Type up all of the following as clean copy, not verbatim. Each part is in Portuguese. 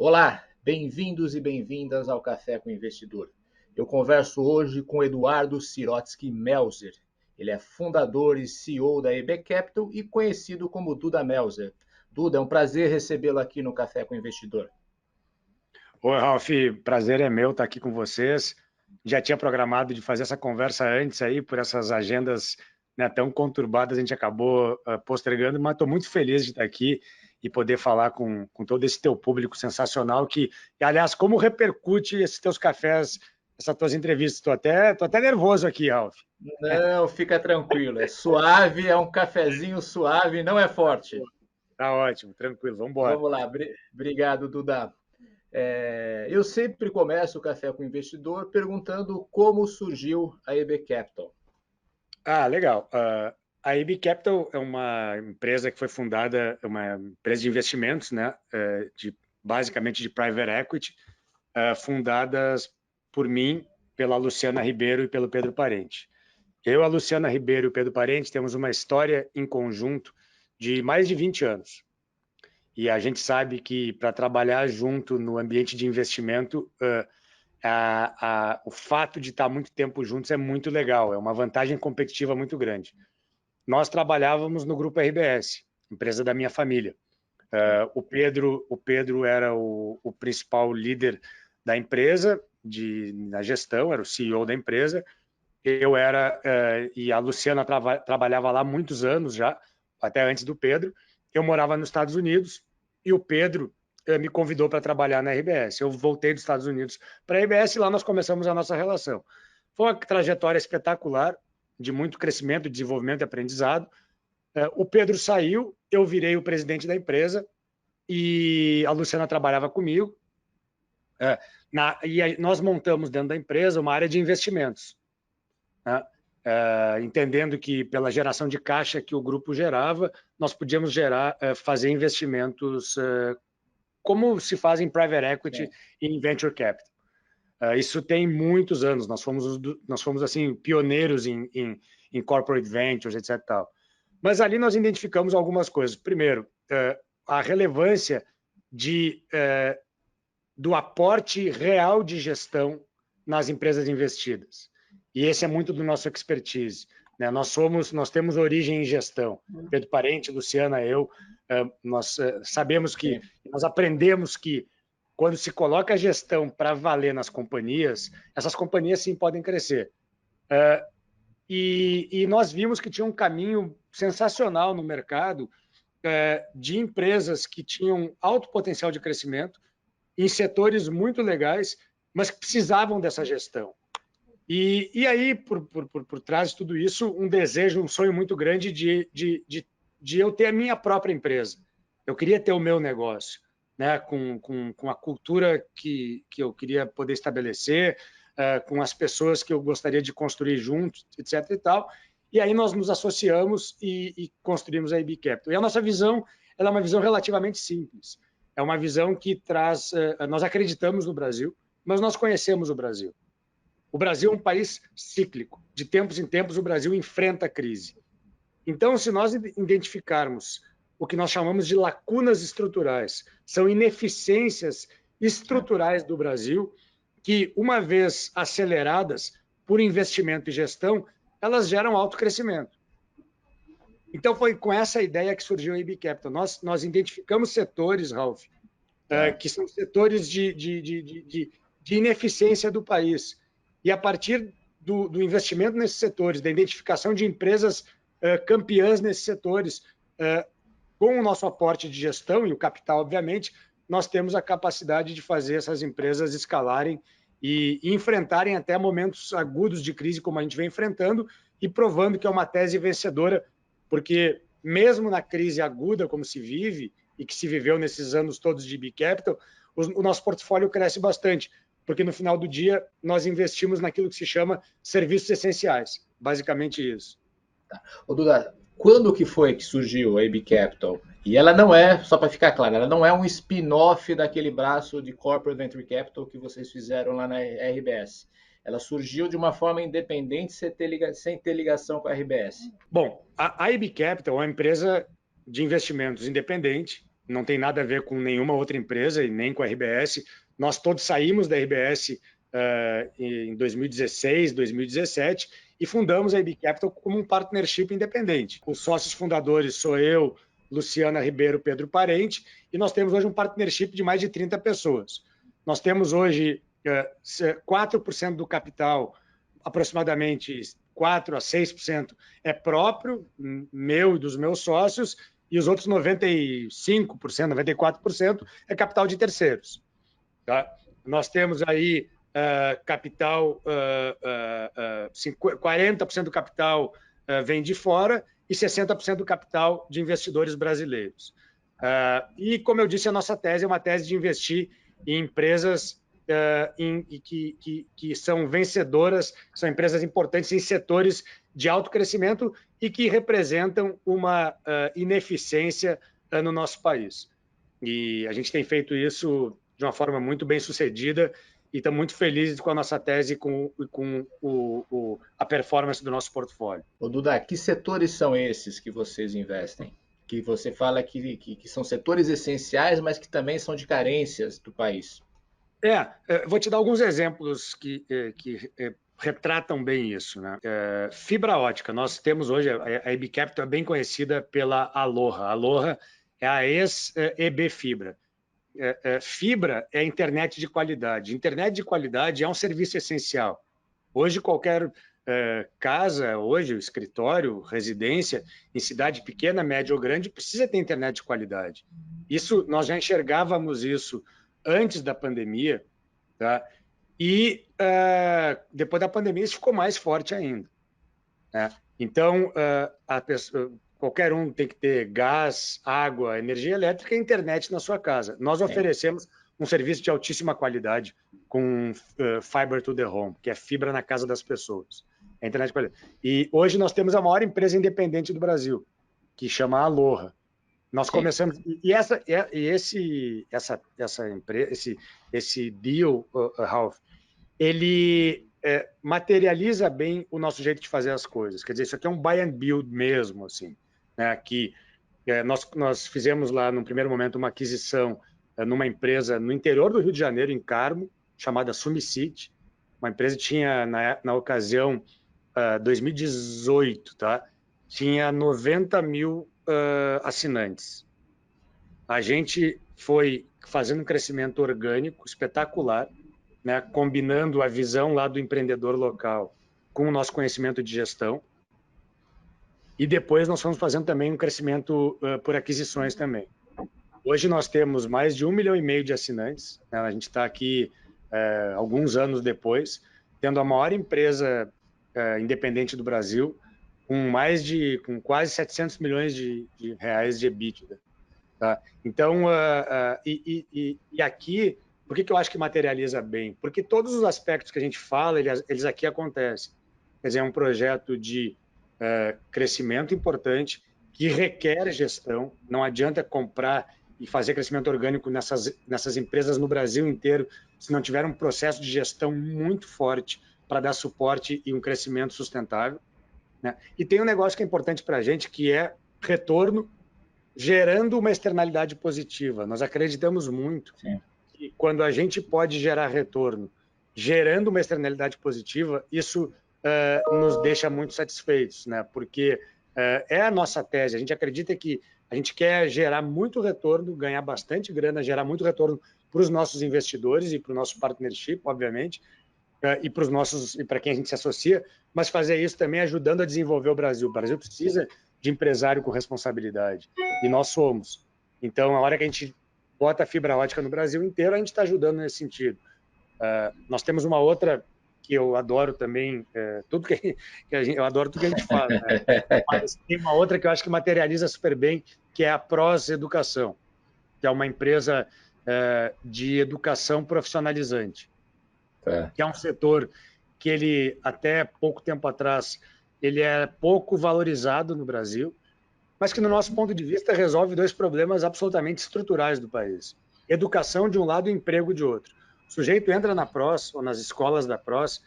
Olá, bem-vindos e bem-vindas ao Café com o Investidor. Eu converso hoje com Eduardo Sirotsky Melzer. Ele é fundador e CEO da EB Capital e conhecido como Duda Melzer. Duda, é um prazer recebê-lo aqui no Café com o Investidor. Oi, Ralf, prazer é meu estar aqui com vocês. Já tinha programado de fazer essa conversa antes aí, por essas agendas, né, tão conturbadas, a gente acabou postergando, mas estou muito feliz de estar aqui e poder falar com todo esse teu público sensacional e, aliás, como repercute esses teus cafés, essas tuas entrevistas. Tô até nervoso aqui, Ralf. Não, fica tranquilo. É suave, é um cafezinho suave, não é forte. Tá ótimo, tranquilo, vamos embora. Vamos lá, obrigado, Duda. Eu sempre começo o Café com o Investidor perguntando como surgiu a EB Capital. Legal. A IB Capital é uma empresa que foi fundada, uma empresa de investimentos, né, basicamente de private equity, fundadas por mim, pela Luciana Ribeiro e pelo Pedro Parente. Eu, a Luciana Ribeiro e o Pedro Parente temos uma história em conjunto de mais de 20 anos. E a gente sabe que para trabalhar junto no ambiente de investimento, o fato de estar muito tempo juntos é muito legal, é uma vantagem competitiva muito grande. Nós trabalhávamos no Grupo RBS, empresa da minha família. O Pedro era o principal líder da empresa, na gestão, era o CEO da empresa. E a Luciana trabalhava lá há muitos anos já, até antes do Pedro. Eu morava nos Estados Unidos e o Pedro me convidou para trabalhar na RBS. Eu voltei dos Estados Unidos para a RBS e lá nós começamos a nossa relação. Foi uma trajetória espetacular, de muito crescimento, desenvolvimento e aprendizado. O Pedro saiu, eu virei o presidente da empresa e a Luciana trabalhava comigo. E nós montamos dentro da empresa uma área de investimentos, né? Entendendo que pela geração de caixa que o grupo gerava, nós podíamos fazer investimentos como se faz em private equity e em venture capital. Isso tem muitos anos, nós fomos assim, pioneiros em corporate ventures, etc. Tal. Mas ali nós identificamos algumas coisas. Primeiro, a relevância do aporte real de gestão nas empresas investidas. E esse é muito do nosso expertise, né? Nós temos origem em gestão. Pedro Parente, Luciana, eu, nós sabemos que, nós aprendemos que quando se coloca a gestão para valer nas companhias, essas companhias sim podem crescer. E nós vimos que tinha um caminho sensacional no mercado de empresas que tinham alto potencial de crescimento, em setores muito legais, mas que precisavam dessa gestão. E aí, por trás de tudo isso, um desejo, um sonho muito grande de eu ter a minha própria empresa. Eu queria ter o meu negócio, né, com a cultura que eu queria poder estabelecer, com as pessoas que eu gostaria de construir juntos, etc. e tal. E aí nós nos associamos e construímos a IB Capital. E a nossa visão, ela é uma visão relativamente simples. É uma visão que traz... Nós acreditamos no Brasil, mas nós conhecemos o Brasil. O Brasil é um país cíclico. De tempos em tempos, o Brasil enfrenta a crise. Então, se nós identificarmos o que nós chamamos de lacunas estruturais, são ineficiências estruturais do Brasil, que, uma vez aceleradas por investimento e gestão, elas geram alto crescimento. Então, foi com essa ideia que surgiu a IB Capital. Nós identificamos setores, Ralf, que são setores de ineficiência do país. E a partir do investimento nesses setores, da identificação de empresas campeãs nesses setores, com o nosso aporte de gestão e o capital, obviamente, nós temos a capacidade de fazer essas empresas escalarem e enfrentarem até momentos agudos de crise, como a gente vem enfrentando, e provando que é uma tese vencedora, porque mesmo na crise aguda como se vive, e que se viveu nesses anos todos de IB Capital, o nosso portfólio cresce bastante, porque no final do dia nós investimos naquilo que se chama serviços essenciais, basicamente isso. Ô, Duda, quando que foi que surgiu a IB Capital? E ela não é, só para ficar claro, ela não é um spin-off daquele braço de Corporate Venture Capital que vocês fizeram lá na RBS. Ela surgiu de uma forma independente, sem ter ligação com a RBS. Bom, a IB Capital é uma empresa de investimentos independente, não tem nada a ver com nenhuma outra empresa e nem com a RBS. Nós todos saímos da RBS em 2016, 2017 e fundamos a IB Capital como um partnership independente. Os sócios fundadores sou eu, Luciana Ribeiro, Pedro Parente, e nós temos hoje um partnership de mais de 30 pessoas. Nós temos hoje 4% do capital, aproximadamente 4 a 6% é próprio, meu e dos meus sócios, e os outros 95%, 94% é capital de terceiros. Tá? Nós temos aí capital, 40% do capital vem de fora e 60% do capital de investidores brasileiros. E, como eu disse, a nossa tese é uma tese de investir em empresas que são vencedoras, são empresas importantes em setores de alto crescimento e que representam uma ineficiência no nosso país. E a gente tem feito isso de uma forma muito bem sucedida e estamos muito felizes com a nossa tese e com a performance do nosso portfólio. Ô, Duda, que setores são esses que vocês investem? Que você fala que são setores essenciais, mas que também são de carências do país. Vou te dar alguns exemplos que retratam bem isso, né? Fibra ótica. Nós temos hoje, a IB Capital é bem conhecida pela Aloha. A Aloha é a ex-EB Fibra. Fibra é internet de qualidade. Internet de qualidade é um serviço essencial. Hoje, qualquer casa, escritório, residência, em cidade pequena, média ou grande, precisa ter internet de qualidade. Nós já enxergávamos isso antes da pandemia, tá? E depois da pandemia isso ficou mais forte ainda, né? Então, qualquer um tem que ter gás, água, energia elétrica e internet na sua casa. Nós oferecemos um serviço de altíssima qualidade com Fiber to the Home, que é fibra na casa das pessoas. É internet de qualidade. E hoje nós temos a maior empresa independente do Brasil, que chama Aloha. Nós começamos esse deal, Ralph, ele materializa bem o nosso jeito de fazer as coisas. Quer dizer, isso aqui é um buy and build mesmo, assim, né? Que nós fizemos lá, num primeiro momento, uma aquisição numa empresa no interior do Rio de Janeiro, em Carmo, chamada Sumicity. Uma empresa que tinha, na ocasião, 2018, tá? Tinha 90 mil assinantes. A gente foi fazendo um crescimento orgânico espetacular, né, combinando a visão lá do empreendedor local com o nosso conhecimento de gestão. E depois nós fomos fazendo também um crescimento por aquisições também. Hoje nós temos mais de 1,5 milhão de assinantes, né? A gente está aqui alguns anos depois, tendo a maior empresa independente do Brasil, com quase 700 milhões de reais de EBITDA. Tá? Então, aqui, por que eu acho que materializa bem? Porque todos os aspectos que a gente fala, eles aqui acontecem. Quer dizer, é um projeto de crescimento importante, que requer gestão. Não adianta comprar e fazer crescimento orgânico nessas empresas no Brasil inteiro, se não tiver um processo de gestão muito forte para dar suporte e um crescimento sustentável, né? E tem um negócio que é importante para a gente, que é retorno gerando uma externalidade positiva. Nós acreditamos muito que quando a gente pode gerar retorno gerando uma externalidade positiva, isso nos deixa muito satisfeitos, né? Porque é a nossa tese. A gente acredita que a gente quer gerar muito retorno, ganhar bastante grana, gerar muito retorno para os nossos investidores e para o nosso partnership, obviamente, e para quem a gente se associa, mas fazer isso também ajudando a desenvolver o Brasil. O Brasil precisa de empresário com responsabilidade, e nós somos. Então, a hora que a gente bota a fibra ótica no Brasil inteiro, a gente está ajudando nesse sentido. Nós temos uma outra que eu adoro também, eu adoro tudo que a gente fala, né? Mas tem uma outra que eu acho que materializa super bem, que é a Pros Educação, que é uma empresa de educação profissionalizante, que é um setor que ele, até pouco tempo atrás, ele é pouco valorizado no Brasil, mas que, no nosso ponto de vista, resolve dois problemas absolutamente estruturais do país. Educação de um lado e emprego de outro. O sujeito entra na Pros, ou nas escolas da Pros,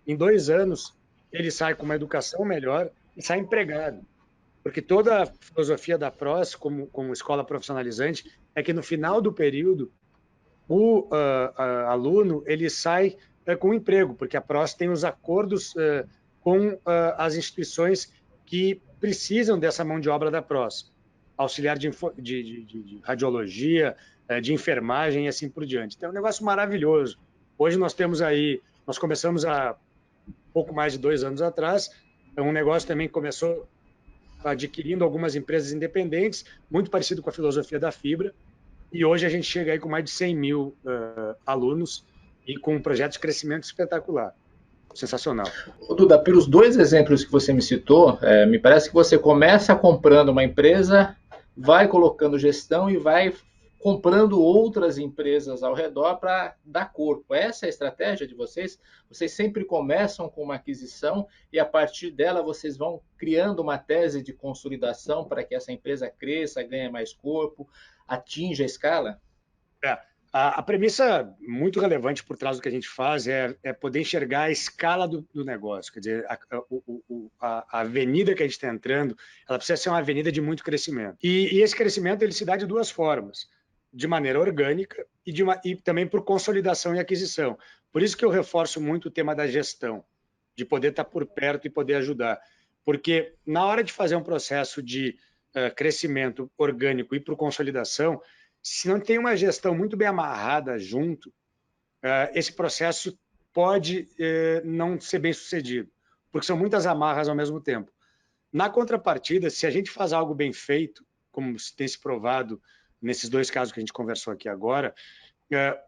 em 2 anos ele sai com uma educação melhor e sai empregado. Porque toda a filosofia da PROS, como escola profissionalizante, é que no final do período, o aluno ele sai com um emprego, porque a PROS tem os acordos com as instituições que precisam dessa mão de obra da PROS, auxiliar de radiologia, de enfermagem e assim por diante. Então, é um negócio maravilhoso. Hoje nós começamos há pouco mais de 2 anos atrás, é um negócio também que começou adquirindo algumas empresas independentes, muito parecido com a filosofia da Fibra, e hoje a gente chega aí com mais de 100 mil alunos e com um projeto de crescimento espetacular. Sensacional. Ô, Duda, pelos dois exemplos que você me citou, me parece que você começa comprando uma empresa, vai colocando gestão e vai comprando outras empresas ao redor para dar corpo. Essa é a estratégia de vocês? Vocês sempre começam com uma aquisição e a partir dela vocês vão criando uma tese de consolidação para que essa empresa cresça, ganhe mais corpo, atinja a escala? É, a premissa muito relevante por trás do que a gente faz é poder enxergar a escala do negócio. Quer dizer, a avenida que a gente está entrando, ela precisa ser uma avenida de muito crescimento. E esse crescimento ele se dá de duas formas: de maneira orgânica e também por consolidação e aquisição. Por isso que eu reforço muito o tema da gestão, de poder estar por perto e poder ajudar. Porque na hora de fazer um processo de crescimento orgânico e por consolidação, se não tem uma gestão muito bem amarrada junto, esse processo pode não ser bem sucedido, porque são muitas amarras ao mesmo tempo. Na contrapartida, se a gente faz algo bem feito, como tem se provado nesses dois casos que a gente conversou aqui agora,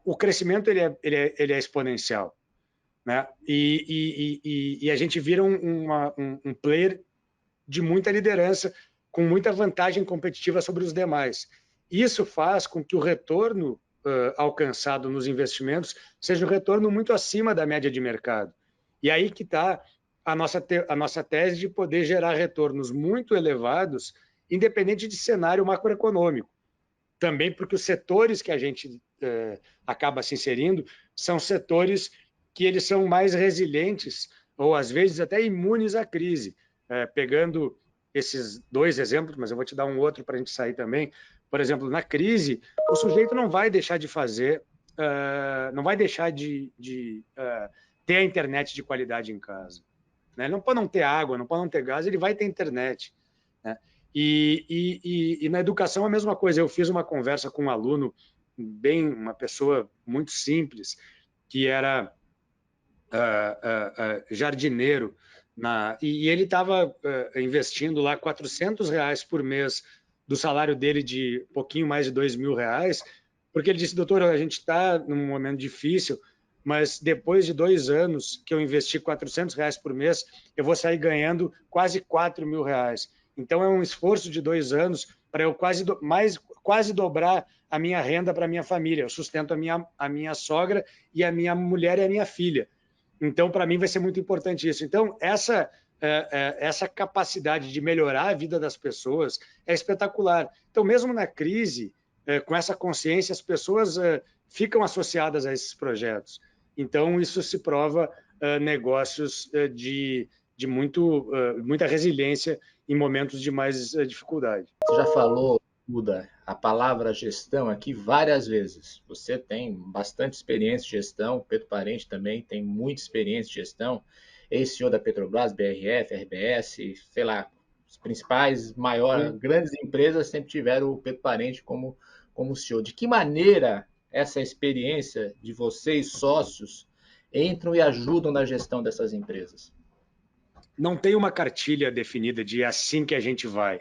o crescimento ele é exponencial, né? E a gente vira um player de muita liderança, com muita vantagem competitiva sobre os demais. Isso faz com que o retorno alcançado nos investimentos seja um retorno muito acima da média de mercado. E aí que está a nossa tese de poder gerar retornos muito elevados, independente de cenário macroeconômico. Também porque os setores que a gente acaba se inserindo são setores que eles são mais resilientes ou, às vezes, até imunes à crise. Pegando esses dois exemplos, mas eu vou te dar um outro para a gente sair também. Por exemplo, na crise, o sujeito não vai deixar de fazer, não vai deixar de ter a internet de qualidade em casa. Né? Ele não pode não ter água, não pode não ter gás, ele vai ter internet. Né? E na educação a mesma coisa. Eu fiz uma conversa com um aluno, uma pessoa muito simples, que era jardineiro, e ele estava investindo lá R$ 400 por mês do salário dele de pouquinho mais de R$ 2.000, porque ele disse: doutor, a gente está num momento difícil, mas depois de 2 anos que eu investi R$ 400 por mês, eu vou sair ganhando quase R$ 4.000. Então é um esforço de 2 anos para eu quase dobrar a minha renda para a minha família. Eu sustento a minha sogra e a minha mulher e a minha filha. Então, para mim, vai ser muito importante isso. Então, essa capacidade de melhorar a vida das pessoas é espetacular. Então, mesmo na crise, com essa consciência, as pessoas ficam associadas a esses projetos. Então, isso se prova negócios de muita resiliência em momentos de mais dificuldade. Você já falou, Duda, a palavra gestão aqui várias vezes. Você tem bastante experiência de gestão, o Pedro Parente também tem muita experiência de gestão, ex-CEO da Petrobras, BRF, RBS, sei lá, os principais, grandes empresas sempre tiveram o Pedro Parente como CEO. De que maneira essa experiência de vocês, sócios, entram e ajudam na gestão dessas empresas? Não tem uma cartilha definida de assim que a gente vai.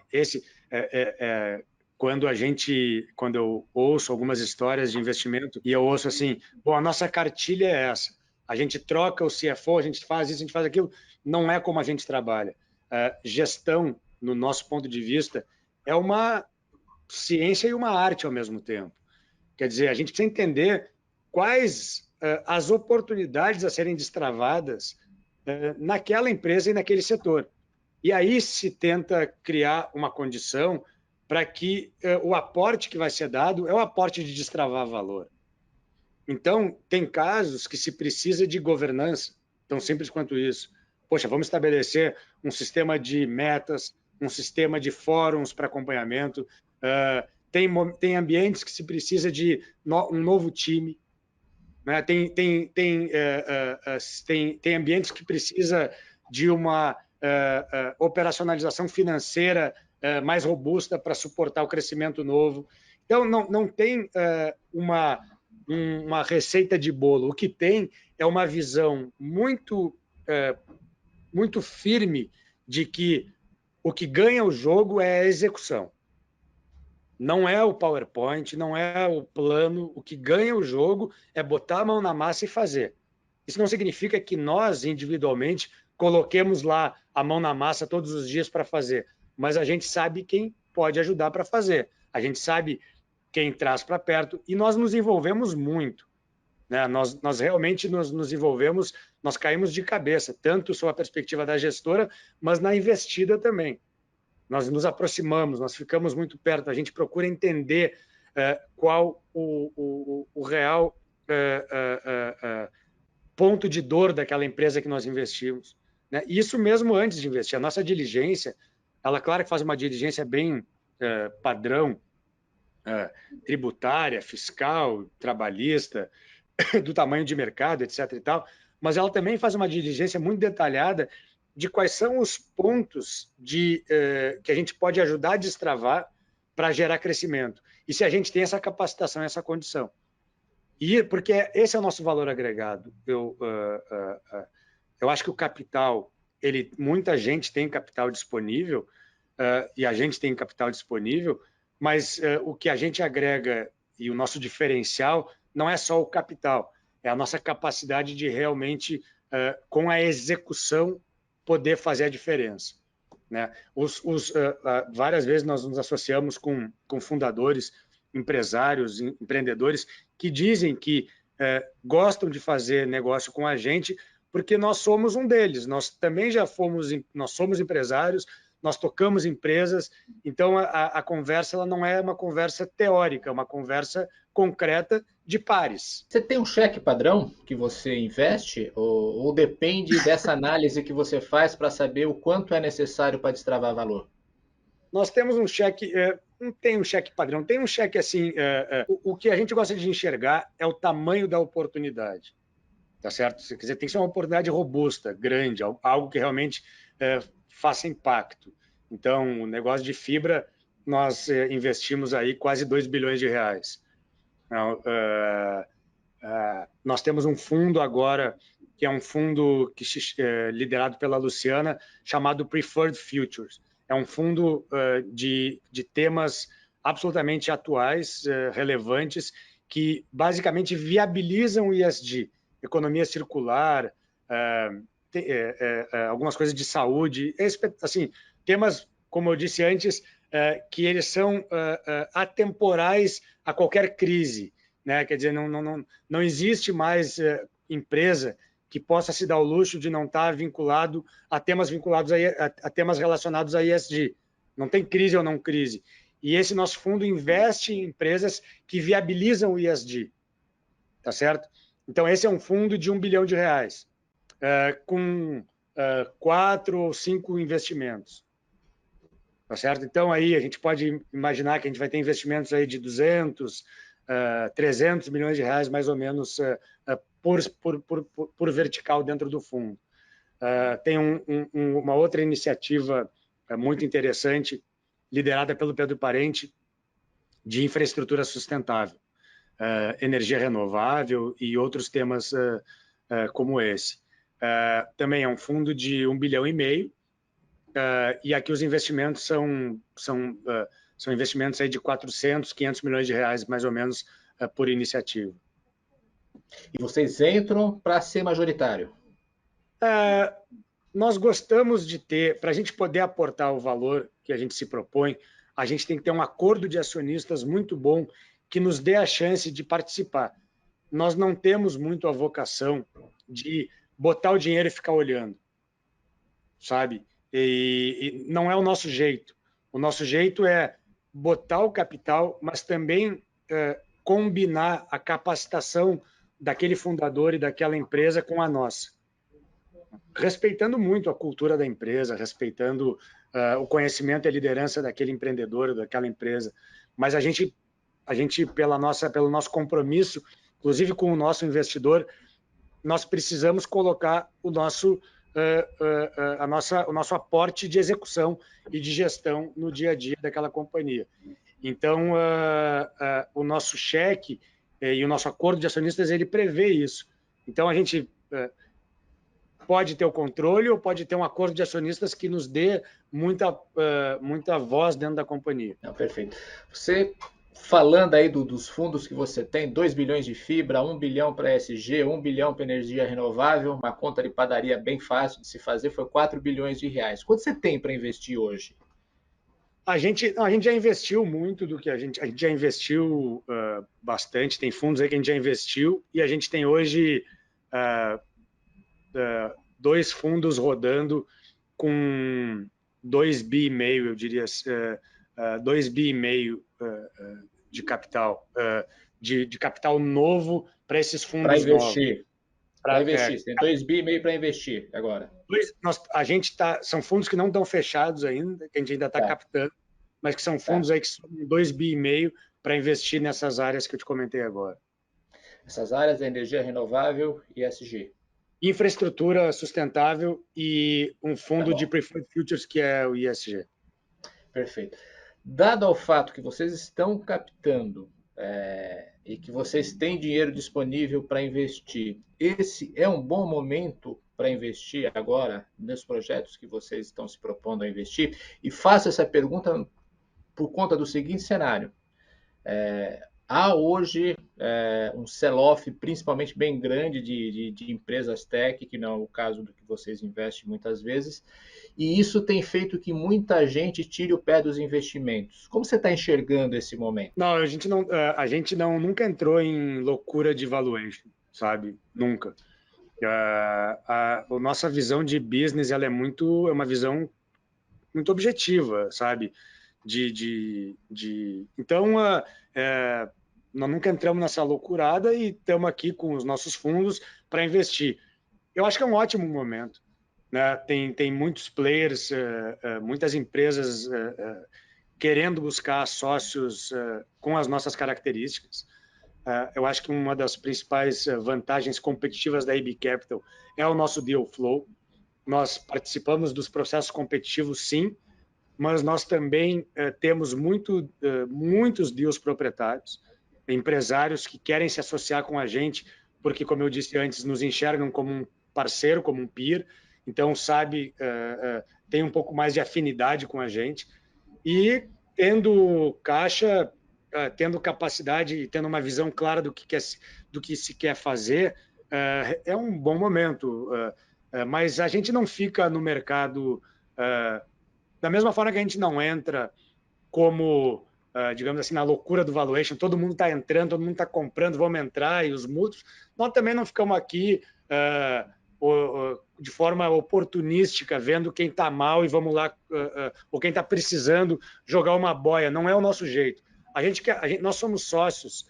Quando eu ouço algumas histórias de investimento e eu ouço assim, bom, a nossa cartilha é essa, a gente troca o CFO, a gente faz isso, a gente faz aquilo, não é como a gente trabalha. Gestão, no nosso ponto de vista, é uma ciência e uma arte ao mesmo tempo. Quer dizer, a gente precisa entender quais as oportunidades a serem destravadas naquela empresa e naquele setor. E aí se tenta criar uma condição para que o aporte que vai ser dado é o aporte de destravar valor. Então, tem casos que se precisa de governança, tão simples quanto isso. Poxa, vamos estabelecer um sistema de metas, um sistema de fóruns para acompanhamento, tem ambientes que se precisa de um novo time, né? Tem ambientes que precisa de uma operacionalização financeira mais robusta para suportar o crescimento novo. Então, não tem uma receita de bolo. O que tem é uma visão muito firme de que o que ganha o jogo é a execução. Não é o PowerPoint, não é o plano. O que ganha o jogo é botar a mão na massa e fazer. Isso não significa que nós, individualmente, coloquemos lá a mão na massa todos os dias para fazer, mas a gente sabe quem pode ajudar para fazer. A gente sabe quem traz para perto e nós nos envolvemos muito. Né? Nós realmente nos envolvemos, nós caímos de cabeça, tanto sob a perspectiva da gestora, mas na investida também. Nós nos aproximamos, nós ficamos muito perto, a gente procura entender qual o real ponto de dor daquela empresa que nós investimos. Né? Isso mesmo antes de investir. A nossa diligência, ela, claro que faz uma diligência bem padrão, tributária, fiscal, trabalhista, do tamanho de mercado, etc. e tal, mas ela também faz uma diligência muito detalhada de quais são os pontos que a gente pode ajudar a destravar para gerar crescimento. E se a gente tem essa capacitação, essa condição. E porque esse é o nosso valor agregado. Eu acho que o capital, muita gente tem capital disponível, e a gente tem capital disponível, mas o que a gente agrega e o nosso diferencial não é só o capital, é a nossa capacidade de realmente, com a execução, poder fazer a diferença. Né? Várias vezes nós nos associamos com fundadores, empresários, empreendedores que dizem que gostam de fazer negócio com a gente porque nós somos um deles. Nós também nós somos empresários, nós tocamos empresas, então a conversa ela não é uma conversa teórica, é uma conversa concreta de pares. Você tem um cheque padrão que você investe ou depende dessa análise que você faz para saber o quanto é necessário para destravar valor? Nós temos um cheque, não tem um cheque padrão, tem um cheque assim, o que a gente gosta de enxergar é o tamanho da oportunidade, tá certo? Quer dizer, tem que ser uma oportunidade robusta, grande, algo que realmente faça impacto. Então, o negócio de fibra, nós investimos aí quase 2 bilhões de reais. Nós temos um fundo agora, que é um fundo liderado pela Luciana, chamado Preferred Futures. É um fundo de temas absolutamente atuais, relevantes, que basicamente viabilizam o ESG, economia circular, algumas coisas de saúde, assim, temas, como eu disse antes, que eles são atemporais a qualquer crise. Né? Quer dizer, não existe mais empresa que possa se dar o luxo de não estar vinculado a temas vinculados a temas relacionados a ESG. Não tem crise ou não crise. E esse nosso fundo investe em empresas que viabilizam o ESG. Tá certo? Então, esse é um fundo de 1 bilhão de reais, com 4 ou 5 investimentos. Tá certo? Então, aí a gente pode imaginar que a gente vai ter investimentos aí de 200, 300 milhões de reais, mais ou menos, por vertical dentro do fundo. Tem uma outra iniciativa muito interessante, liderada pelo Pedro Parente, de infraestrutura sustentável, energia renovável e outros temas como esse. Também é um fundo de 1,5 bilhão, e aqui os investimentos são investimentos aí de 400, 500 milhões de reais, mais ou menos, por iniciativa. E vocês entram para ser majoritário? Nós gostamos de ter, para a gente poder aportar o valor que a gente se propõe, a gente tem que ter um acordo de acionistas muito bom que nos dê a chance de participar. Nós não temos muito a vocação de botar o dinheiro e ficar olhando, sabe? E não é o nosso jeito. O nosso jeito é botar o capital, mas também combinar a capacitação daquele fundador e daquela empresa com a nossa. respeitando muito a cultura da empresa, respeitando o conhecimento e a liderança daquele empreendedor, daquela empresa. Mas a gente pelo nosso compromisso, inclusive com o nosso investidor, nós precisamos colocar o nosso aporte de execução e de gestão no dia a dia daquela companhia. Então, o nosso cheque e o nosso acordo de acionistas, ele prevê isso. Então, a gente pode ter o controle ou pode ter um acordo de acionistas que nos dê muita voz dentro da companhia. Não, perfeito. Você, falando aí dos fundos que você tem, 2 bilhões de fibra, 1 bilhão para ESG, 1 bilhão para energia renovável, uma conta de padaria bem fácil de se fazer, foi 4 bilhões de reais. Quanto você tem para investir hoje? A gente já investiu muito do que a gente já investiu bastante, tem fundos aí que a gente já investiu, e a gente tem hoje 2 fundos rodando com 2,5 bi, eu diria, 2,5 bi de capital, de capital novo para esses fundos novos. Para investir. Tem 2,5 bi para investir agora. São fundos que não estão fechados ainda, que a gente ainda está captando, mas que são fundos aí que são 2,5 bi para investir nessas áreas que eu te comentei agora. Essas áreas é energia renovável e ESG. Infraestrutura sustentável e um fundo de Preferred Futures, que é o ESG. Perfeito. Dado ao fato que vocês estão captando e que vocês têm dinheiro disponível para investir, esse é um bom momento para investir agora nos projetos que vocês estão se propondo a investir? E faço essa pergunta por conta do seguinte cenário. Há hoje um sell-off principalmente bem grande de empresas tech, que não é o caso do que vocês investem muitas vezes, e isso tem feito que muita gente tire o pé dos investimentos. Como você está enxergando esse momento? Não, a gente nunca entrou em loucura de valuation, sabe? Nunca. A nossa visão de business ela é uma visão muito objetiva, sabe? Então, nós nunca entramos nessa loucurada e estamos aqui com os nossos fundos para investir. Eu acho que é um ótimo momento, né? Tem muitos players, muitas empresas querendo buscar sócios com as nossas características. Eu acho que uma das principais vantagens competitivas da AB Capital é o nosso deal flow. Nós participamos dos processos competitivos, sim, mas nós também temos muitos deals proprietários, empresários que querem se associar com a gente, porque, como eu disse antes, nos enxergam como um parceiro, como um peer, então, tem um pouco mais de afinidade com a gente. E tendo caixa, tendo capacidade e tendo uma visão clara do que se quer fazer, é um bom momento. Mas a gente não fica no mercado... Da mesma forma que a gente não entra como, digamos assim, na loucura do valuation, todo mundo está entrando, todo mundo está comprando, vamos entrar, e os múltiplos, nós também não ficamos aqui de forma oportunística, vendo quem está mal e vamos lá, ou quem está precisando jogar uma boia. Não é o nosso jeito. Nós somos sócios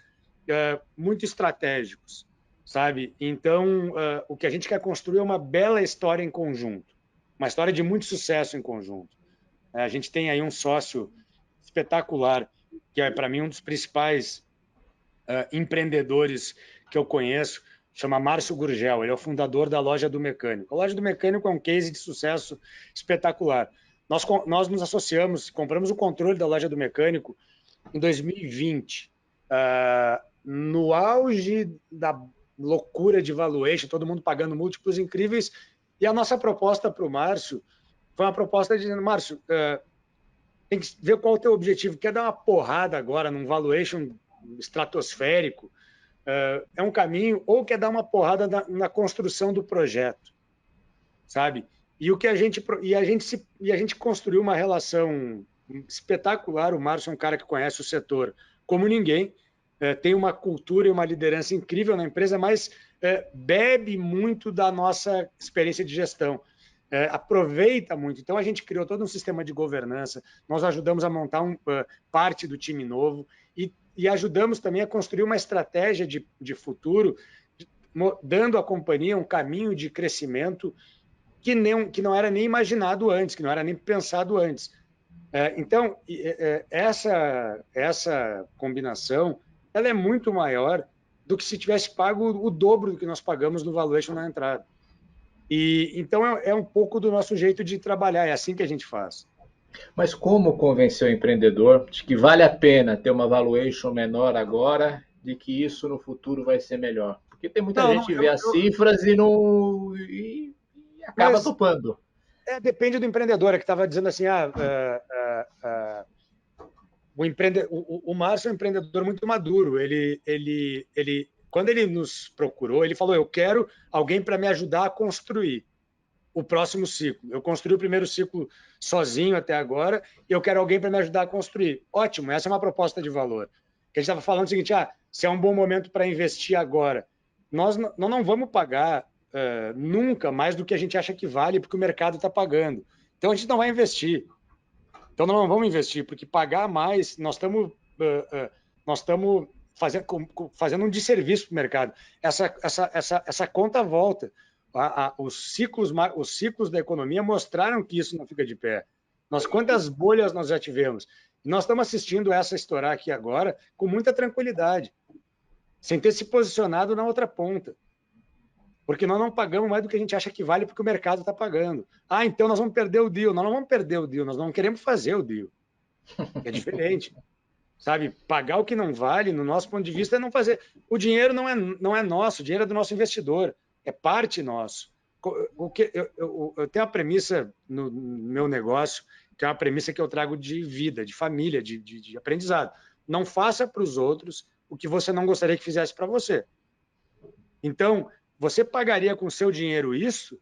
muito estratégicos, sabe? Então, o que a gente quer construir é uma bela história em conjunto, uma história de muito sucesso em conjunto. A gente tem aí um sócio espetacular, que é, para mim, um dos principais empreendedores que eu conheço, chama Márcio Gurgel. Ele é o fundador da Loja do Mecânico. A Loja do Mecânico é um case de sucesso espetacular. Nós nos associamos, compramos o controle da Loja do Mecânico em 2020, no auge da loucura de valuation, todo mundo pagando múltiplos incríveis, e a nossa proposta para o Márcio foi uma proposta dizendo: Márcio, tem que ver qual é o teu objetivo. Quer dar uma porrada agora num valuation estratosférico? É um caminho, ou quer dar uma porrada na construção do projeto, sabe? E a gente construiu uma relação espetacular. O Márcio é um cara que conhece o setor como ninguém, tem uma cultura e uma liderança incrível na empresa, mas bebe muito da nossa experiência de gestão. Aproveita muito. Então, a gente criou todo um sistema de governança, nós ajudamos a montar parte do time novo e ajudamos também a construir uma estratégia de futuro, dando à companhia um caminho de crescimento que não era nem imaginado antes, que não era nem pensado antes. Então, essa combinação ela é muito maior do que se tivesse pago o dobro do que nós pagamos no valuation na entrada. E então é um pouco do nosso jeito de trabalhar, é assim que a gente faz. Mas como convencer o empreendedor de que vale a pena ter uma valuation menor agora, de que isso no futuro vai ser melhor? Porque tem muita Não, gente que vê as cifras e não e acaba mas topando. depende do empreendedor, que estava dizendo assim, o Márcio é um empreendedor muito maduro. Quando ele nos procurou, ele falou: eu quero alguém para me ajudar a construir o próximo ciclo. Eu construí o primeiro ciclo sozinho até agora e eu quero alguém para me ajudar a construir. Ótimo, essa é uma proposta de valor. Que a gente estava falando o seguinte: se é um bom momento para investir agora, nós não vamos pagar nunca mais do que a gente acha que vale, porque o mercado está pagando. Então a gente não vai investir. Então nós não vamos investir, porque pagar mais, nós estamos fazendo um desserviço para o mercado. Essa conta volta. Os ciclos da economia mostraram que isso não fica de pé. Quantas bolhas nós já tivemos? Nós estamos assistindo essa estourar aqui agora com muita tranquilidade, sem ter se posicionado na outra ponta. Porque nós não pagamos mais do que a gente acha que vale, porque o mercado está pagando. Então nós vamos perder o deal. Nós não vamos perder o deal, nós não queremos fazer o deal. É diferente. Sabe, pagar o que não vale, no nosso ponto de vista, é não fazer. O dinheiro não é nosso, o dinheiro é do nosso investidor, é parte nosso. Eu tenho a premissa no meu negócio, que é uma premissa que eu trago de vida, de família, de aprendizado. Não faça para os outros o que você não gostaria que fizesse para você. Então, você pagaria com o seu dinheiro isso?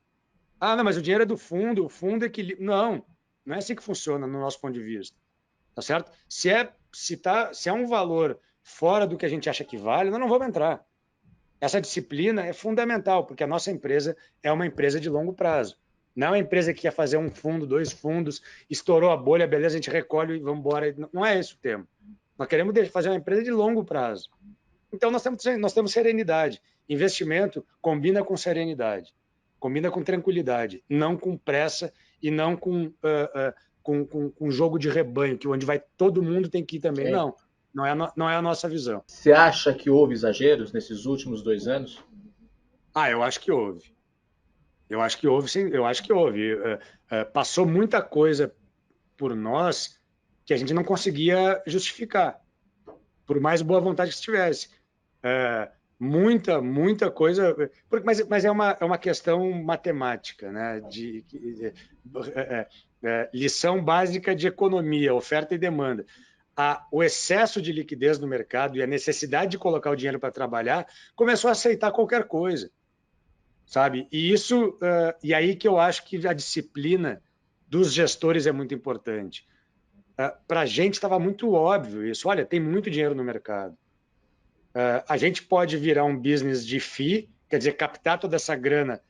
Não, mas o dinheiro é do fundo, o fundo equilibra. Não é assim que funciona no nosso ponto de vista. Tá certo? Se é um valor fora do que a gente acha que vale, nós não vamos entrar. Essa disciplina é fundamental, porque a nossa empresa é uma empresa de longo prazo. Não é uma empresa que quer fazer um fundo, 2 fundos, estourou a bolha, beleza, a gente recolhe e vamos embora. Não é esse o tema. Nós queremos fazer uma empresa de longo prazo. Então, nós temos serenidade. Investimento combina com serenidade, combina com tranquilidade, não com pressa e não com jogo de rebanho, onde todo mundo tem que ir também. Sim. Não é a nossa visão. Você acha que houve exageros nesses últimos 2 anos? Eu acho que houve. Eu acho que houve, sim. Eu acho que houve. Passou muita coisa por nós que a gente não conseguia justificar, por mais boa vontade que estivesse. Muita coisa, mas é uma questão matemática, né? Lição básica de economia, oferta e demanda. O excesso de liquidez no mercado e a necessidade de colocar o dinheiro para trabalhar começou a aceitar qualquer coisa, sabe? E aí que eu acho que a disciplina dos gestores é muito importante. Para a gente estava muito óbvio isso. Olha, tem muito dinheiro no mercado. A gente pode virar um business de FII, quer dizer, captar toda essa grana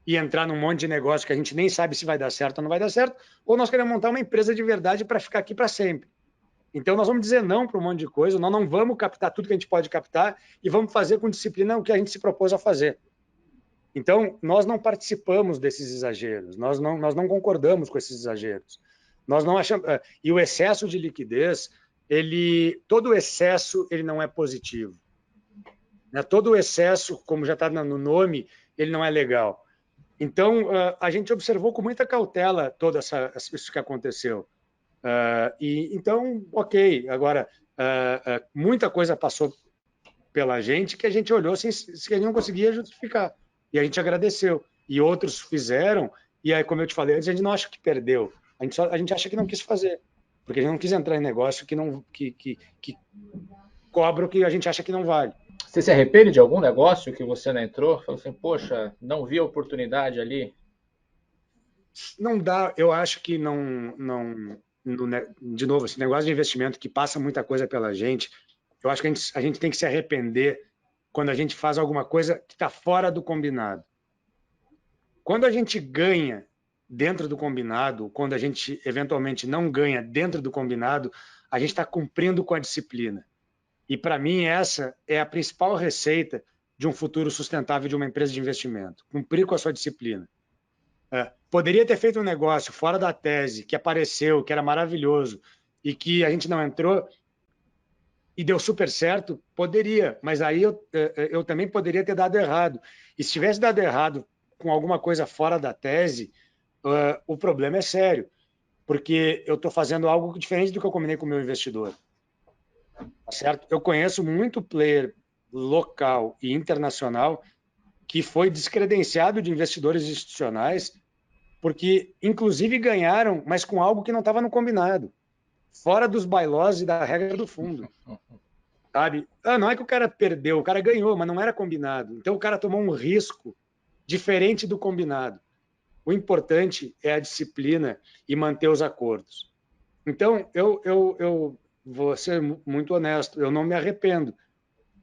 e entrar num monte de negócio que a gente nem sabe se vai dar certo ou não vai dar certo, ou nós queremos montar uma empresa de verdade para ficar aqui para sempre. Então, nós vamos dizer não para um monte de coisa, nós não vamos captar tudo que a gente pode captar e vamos fazer com disciplina o que a gente se propôs a fazer. Então, nós não participamos desses exageros, nós não concordamos com esses exageros. Nós não achamos. E o excesso de liquidez, todo excesso ele não é positivo. Todo o excesso, como já está no nome, ele não é legal. Então, a gente observou com muita cautela todo isso que aconteceu. Então, ok. Agora, muita coisa passou pela gente que a gente olhou sem que a gente não conseguia justificar. E a gente agradeceu. E outros fizeram. E aí, como eu te falei antes, a gente não acha que perdeu. A gente acha que não quis fazer. Porque a gente não quis entrar em negócio que cobra o que a gente acha que não vale. Você se arrepende de algum negócio que você não entrou? Falou assim, poxa, não vi a oportunidade ali? Não dá, eu acho que de novo, esse negócio de investimento que passa muita coisa pela gente, eu acho que a gente tem que se arrepender quando a gente faz alguma coisa que está fora do combinado. Quando a gente ganha dentro do combinado, quando a gente eventualmente não ganha dentro do combinado, a gente está cumprindo com a disciplina. E, para mim, essa é a principal receita de um futuro sustentável de uma empresa de investimento. Cumprir com a sua disciplina. poderia ter feito um negócio fora da tese, que apareceu, que era maravilhoso, e que a gente não entrou, e deu super certo, poderia, mas aí eu também poderia ter dado errado. E se tivesse dado errado com alguma coisa fora da tese, o problema é sério, porque eu estou fazendo algo diferente do que eu combinei com o meu investidor. Tá certo? Eu conheço muito player local e internacional que foi descredenciado de investidores institucionais porque, inclusive, ganharam, mas com algo que não estava no combinado, fora dos bylaws e da regra do fundo. Sabe? Não é que o cara perdeu, o cara ganhou, mas não era combinado. Então, o cara tomou um risco diferente do combinado. O importante é a disciplina e manter os acordos. Então, eu vou ser muito honesto, eu não me arrependo,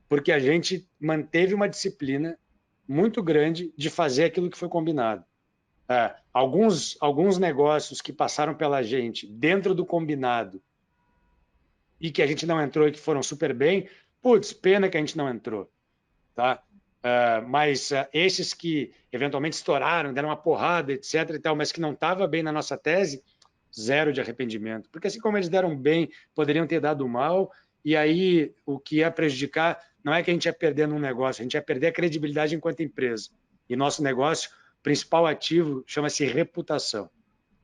porque a gente manteve uma disciplina muito grande de fazer aquilo que foi combinado. Alguns negócios que passaram pela gente dentro do combinado e que a gente não entrou e que foram super bem, putz, pena que a gente não entrou. Tá? Mas esses que eventualmente estouraram, deram uma porrada, etc. e tal, mas que não estava bem na nossa tese, zero de arrependimento. Porque assim como eles deram bem, poderiam ter dado mal, e aí o que ia prejudicar não é que a gente ia perder num negócio, a gente ia perder a credibilidade enquanto empresa. E nosso negócio, principal ativo, chama-se reputação.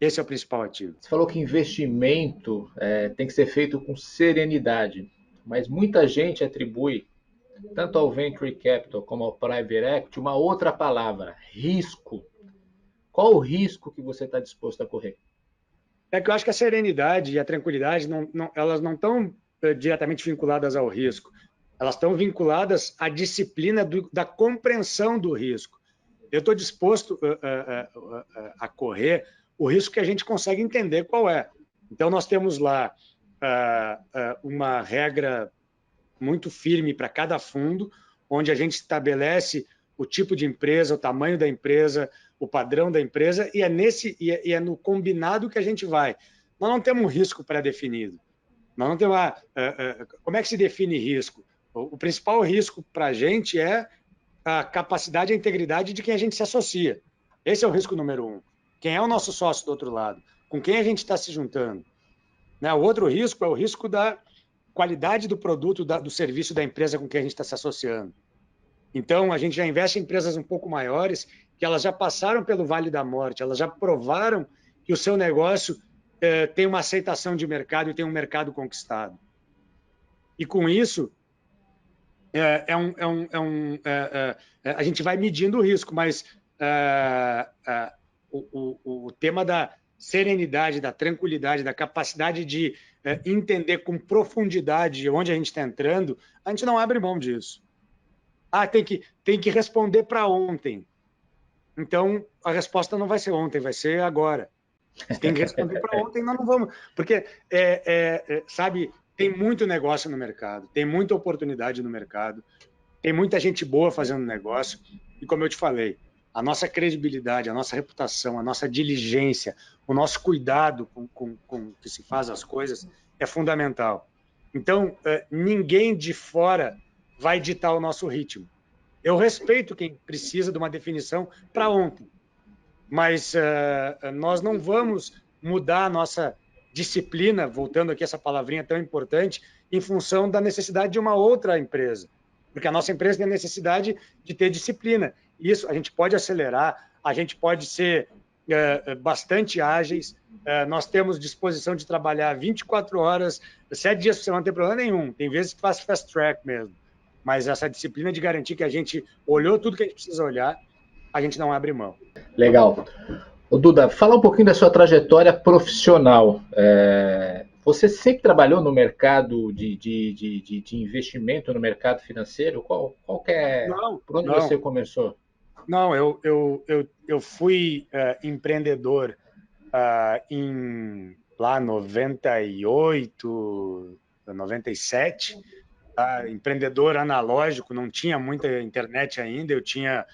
Esse é o principal ativo. Você falou que investimento tem que ser feito com serenidade, mas muita gente atribui, tanto ao Venture Capital como ao Private Equity, uma outra palavra, risco. Qual o risco que você está disposto a correr? É que eu acho que a serenidade e a tranquilidade, elas não estão diretamente vinculadas ao risco. Elas estão vinculadas à disciplina da compreensão do risco. Eu estou disposto a correr o risco que a gente consegue entender qual é. Então, nós temos lá uma regra muito firme para cada fundo, onde a gente estabelece o tipo de empresa, o tamanho da empresa, o padrão da empresa, e é no combinado que a gente vai. Nós não temos um risco pré-definido. Nós não temos como é que se define risco? O principal risco para a gente é a capacidade e a integridade de quem a gente se associa. Esse é o risco número 1. Quem é o nosso sócio do outro lado? Com quem a gente está se juntando? Né? O outro risco é o risco da qualidade do produto, do serviço da empresa com quem a gente está se associando. Então, a gente já investe em empresas um pouco maiores, que elas já passaram pelo Vale da Morte, elas já provaram que o seu negócio tem uma aceitação de mercado e tem um mercado conquistado. E com isso, a gente vai medindo o risco, mas o tema da serenidade, da tranquilidade, da capacidade de entender com profundidade onde a gente está entrando, a gente não abre mão disso. Tem que responder para ontem. Então, a resposta não vai ser ontem, vai ser agora. Se tem que responder para ontem, nós não vamos. Porque, sabe, tem muito negócio no mercado, tem muita oportunidade no mercado, tem muita gente boa fazendo negócio. E como eu te falei, a nossa credibilidade, a nossa reputação, a nossa diligência, o nosso cuidado com que se faz as coisas é fundamental. Então, ninguém de fora vai ditar o nosso ritmo. Eu respeito quem precisa de uma definição para ontem, mas nós não vamos mudar a nossa disciplina, voltando aqui a essa palavrinha tão importante, em função da necessidade de uma outra empresa. Porque a nossa empresa tem a necessidade de ter disciplina. Isso, a gente pode acelerar, a gente pode ser bastante ágeis, nós temos disposição de trabalhar 24 horas, 7 dias por semana, não tem problema nenhum. Tem vezes que faz fast track mesmo. Mas essa disciplina de garantir que a gente olhou tudo que a gente precisa olhar, a gente não abre mão. Legal. Ô, Duda, fala um pouquinho da sua trajetória profissional. Você sempre trabalhou no mercado de investimento, no mercado financeiro? Qual que é? Não, por onde não. você começou? Não, eu fui empreendedor em lá 98, 97, empreendedor analógico, não tinha muita internet ainda, eu tinha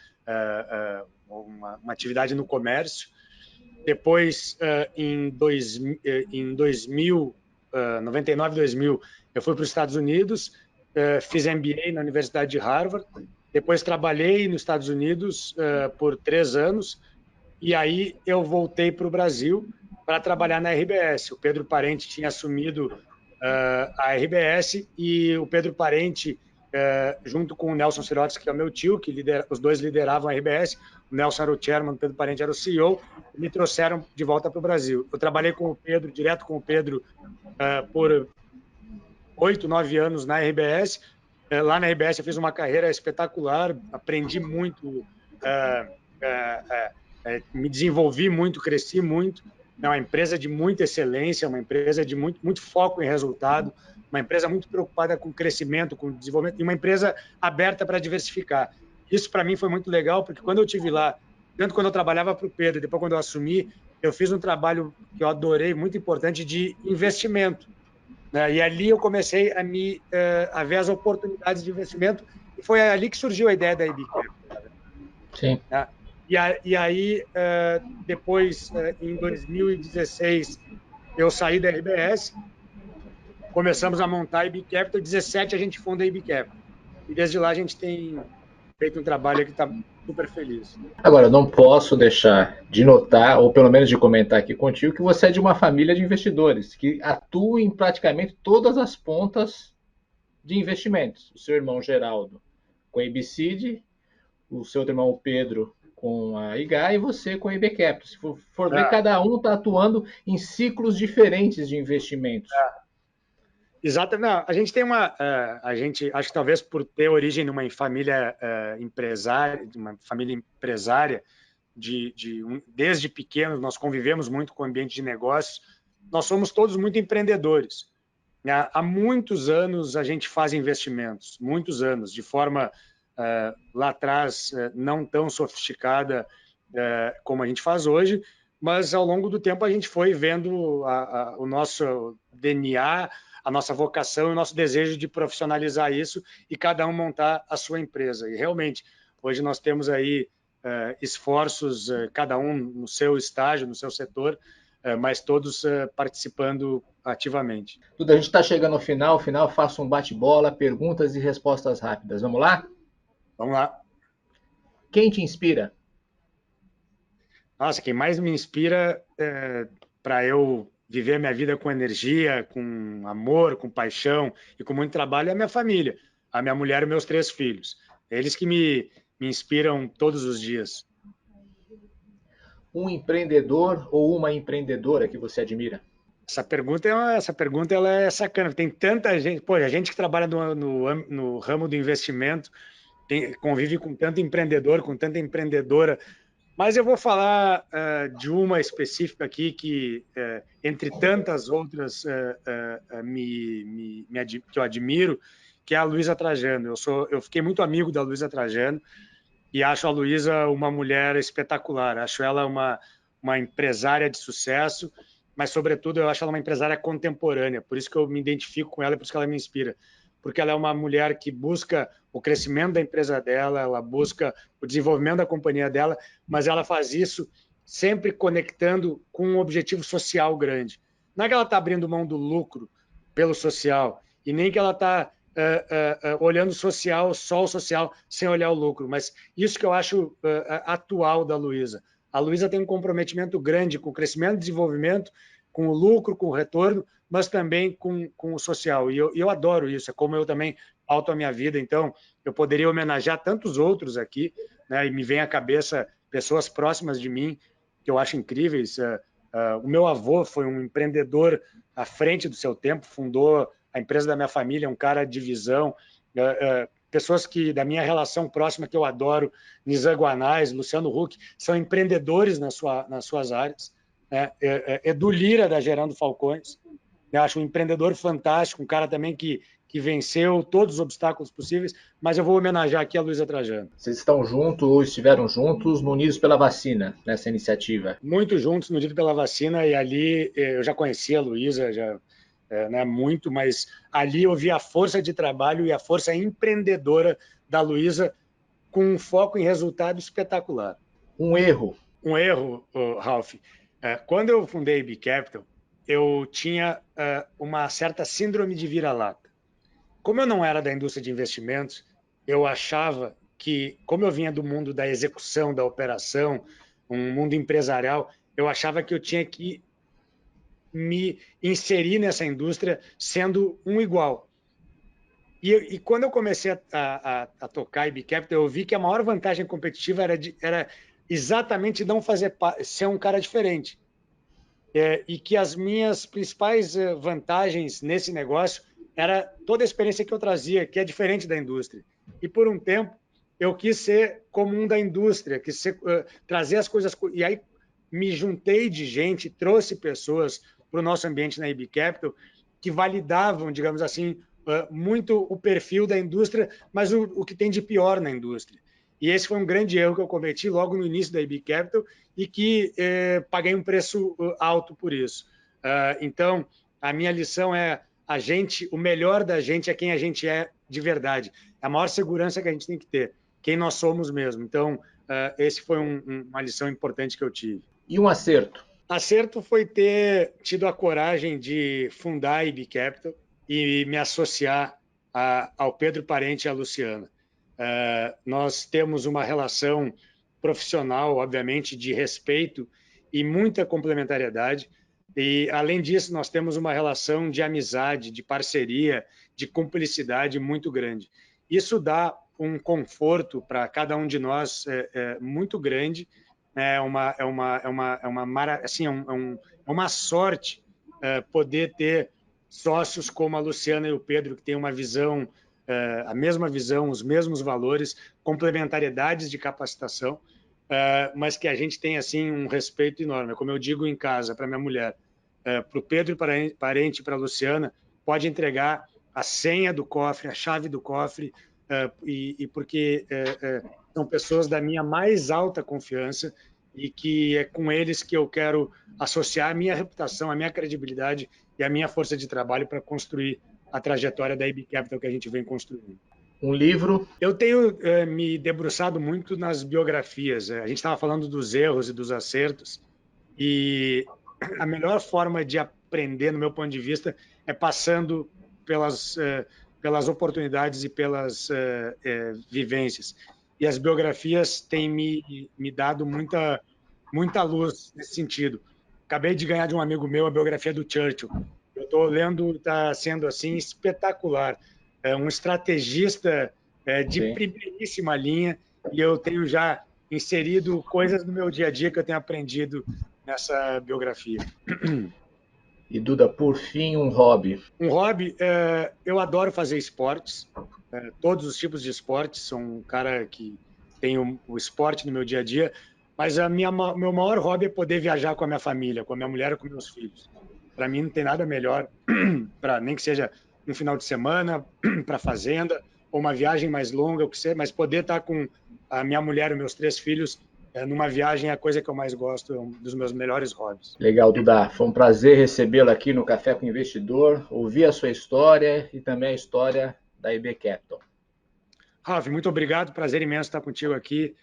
uma atividade no comércio. Depois, em 2000, 99, 2000, eu fui para os Estados Unidos, fiz MBA na Universidade de Harvard, depois trabalhei nos Estados Unidos por 3 anos E aí eu voltei para o Brasil para trabalhar na RBS. O Pedro Parente tinha assumido a RBS e o Pedro Parente, junto com o Nelson Sirotsky, que é o meu tio, os dois lideravam a RBS, o Nelson era o chairman, o Pedro Parente era o CEO, me trouxeram de volta para o Brasil. Eu trabalhei com o Pedro, direto com o Pedro, por 8, 9 anos na RBS. Lá na RBS eu fiz uma carreira espetacular, aprendi muito, me desenvolvi muito, cresci muito. É uma empresa de muita excelência, uma empresa de muito foco em resultado, uma empresa muito preocupada com crescimento, com desenvolvimento, e uma empresa aberta para diversificar. Isso, para mim, foi muito legal, porque quando eu estive lá, tanto quando eu trabalhava para o Pedro, depois quando eu assumi, eu fiz um trabalho que eu adorei, muito importante, de investimento, né? E ali eu comecei a ver as oportunidades de investimento, e foi ali que surgiu a ideia da IBCAP. Sim. Né? E aí, depois, em 2016, eu saí da RBS, começamos a montar a IB Capital, em 2017 a gente funda a IB Capital. E desde lá a gente tem feito um trabalho que está super feliz. Agora, eu não posso deixar de notar, ou pelo menos de comentar aqui contigo, que você é de uma família de investidores que atuam em praticamente todas as pontas de investimentos. O seu irmão Geraldo com a IBCID, o seu irmão Pedro com a IGA e você com a IB Capital. Se for ver, cada um está atuando em ciclos diferentes de investimentos. Exatamente. A gente tem acho que talvez por ter origem numa família empresária, desde pequenos nós convivemos muito com o ambiente de negócios. Nós somos todos muito empreendedores. Há muitos anos a gente faz investimentos, muitos anos, de forma lá atrás não tão sofisticada como a gente faz hoje, mas ao longo do tempo a gente foi vendo o nosso DNA, a nossa vocação e o nosso desejo de profissionalizar isso e cada um montar a sua empresa. E realmente, hoje nós temos aí esforços, cada um no seu estágio, no seu setor, mas todos participando ativamente. Duda, a gente está chegando ao final, faço um bate-bola, perguntas e respostas rápidas. Vamos lá? Vamos lá. Quem te inspira? Nossa, quem mais me inspira para eu viver a minha vida com energia, com amor, com paixão e com muito trabalho é a minha família, a minha mulher e meus 3 filhos. Eles que me inspiram todos os dias. Um empreendedor ou uma empreendedora que você admira? Essa pergunta ela é sacana. Tem tanta gente, pô, a gente que trabalha no ramo do investimento convive com tanto empreendedor, com tanta empreendedora. Mas eu vou falar de uma específica aqui que, entre tantas outras que eu admiro, que é a Luísa Trajano. Eu fiquei muito amigo da Luísa Trajano e acho a Luísa uma mulher espetacular. Acho ela uma empresária de sucesso, mas, sobretudo, eu acho ela uma empresária contemporânea. Por isso que eu me identifico com ela e por isso que ela me inspira. Porque ela é uma mulher que busca o crescimento da empresa dela, ela busca o desenvolvimento da companhia dela, mas ela faz isso sempre conectando com um objetivo social grande. Não é que ela está abrindo mão do lucro pelo social, e nem que ela está olhando só o social, sem olhar o lucro, mas isso que eu acho atual da Luísa. A Luísa tem um comprometimento grande com o crescimento e desenvolvimento, com o lucro, com o retorno, mas também com o social. E eu adoro isso, é como eu também pauto a minha vida. Então, eu poderia homenagear tantos outros aqui, né? E me vem à cabeça pessoas próximas de mim que eu acho incríveis. O meu avô foi um empreendedor à frente do seu tempo, fundou a empresa da minha família, um cara de visão. Pessoas da minha relação próxima que eu adoro, Nizam Guanais, Luciano Huck, são empreendedores nas suas áreas. Edu Lira, da Gerando Falcões, eu acho um empreendedor fantástico, um cara também que venceu todos os obstáculos possíveis, mas eu vou homenagear aqui a Luísa Trajano. Vocês estão juntos ou estiveram juntos no Unidos pela Vacina, nessa iniciativa? Muito juntos no Unidos pela Vacina, e ali eu já conhecia a Luísa, muito, mas ali eu vi a força de trabalho e a força empreendedora da Luísa com um foco em resultado espetacular. Um erro? Um erro, Ralph. Quando eu fundei a IB Capital, eu tinha uma certa síndrome de vira-lata. Como eu não era da indústria de investimentos, eu achava que, como eu vinha do mundo da execução, da operação, um mundo empresarial, eu achava que eu tinha que me inserir nessa indústria sendo um igual. E quando eu comecei a tocar IB Capital, eu vi que a maior vantagem competitiva era exatamente não ser um cara diferente. E que as minhas principais vantagens nesse negócio era toda a experiência que eu trazia, que é diferente da indústria. E por um tempo eu quis ser comum da indústria, quis trazer as coisas. E aí me juntei de gente, trouxe pessoas para o nosso ambiente na IB Capital que validavam, digamos assim, muito o perfil da indústria, mas o que tem de pior na indústria. E esse foi um grande erro que eu cometi logo no início da IB Capital e que paguei um preço alto por isso. Então, a minha lição é o melhor da gente é quem a gente é de verdade. É a maior segurança que a gente tem que ter, quem nós somos mesmo. Então, esse foi uma lição importante que eu tive. E um acerto? Acerto foi ter tido a coragem de fundar a IB Capital e me associar ao Pedro Parente e à Luciana. Nós temos uma relação profissional, obviamente, de respeito e muita complementariedade. E, além disso, nós temos uma relação de amizade, de parceria, de cumplicidade muito grande. Isso dá um conforto para cada um de nós muito grande. É uma sorte poder ter sócios como a Luciana e o Pedro, que têm uma visão, a mesma visão, os mesmos valores, complementariedades de capacitação, mas que a gente tem assim um respeito enorme. Como eu digo em casa para minha mulher, para o Pedro Parente e para a Luciana, pode entregar a senha do cofre, a chave do cofre, e porque são pessoas da minha mais alta confiança e que é com eles que eu quero associar a minha reputação, a minha credibilidade e a minha força de trabalho para construir a trajetória da IB Capital que a gente vem construindo. Um livro? Eu tenho me debruçado muito nas biografias. A gente estava falando dos erros e dos acertos, e a melhor forma de aprender, no meu ponto de vista, é passando pelas oportunidades e pelas vivências. E as biografias têm me dado muita luz nesse sentido. Acabei de ganhar de um amigo meu a biografia do Churchill. Eu estou lendo, está sendo assim espetacular. É um estrategista de primeiríssima linha, e eu tenho já inserido coisas no meu dia a dia que eu tenho aprendido nessa biografia. E, Duda, por fim, um hobby? Um hobby, eu adoro fazer esportes, todos os tipos de esportes. Sou um cara que tem o esporte no meu dia a dia, mas meu maior hobby é poder viajar com a minha família, com a minha mulher e com meus filhos. Para mim não tem nada melhor, nem que seja um final de semana, para fazenda, ou uma viagem mais longa, o que seja, mas poder estar com a minha mulher e meus 3 filhos numa viagem é a coisa que eu mais gosto, é um dos meus melhores hobbies. Legal, Duda. Foi um prazer recebê-lo aqui no Café com o Investidor, ouvir a sua história e também a história da IB Capital. Rafa, muito obrigado, prazer imenso estar contigo aqui.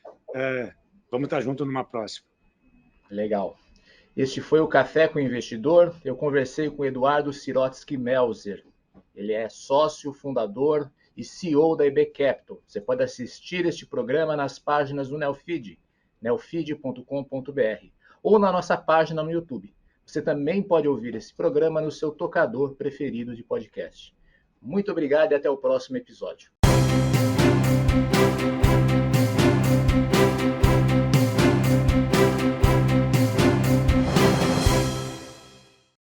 Vamos estar juntos numa próxima. Legal. Este foi o Café com o Investidor. Eu conversei com o Eduardo Sirotsky Melzer. Ele é sócio, fundador e CEO da IB Capital. Você pode assistir este programa nas páginas do Neofeed, neofeed.com.br, ou na nossa página no YouTube. Você também pode ouvir esse programa no seu tocador preferido de podcast. Muito obrigado e até o próximo episódio.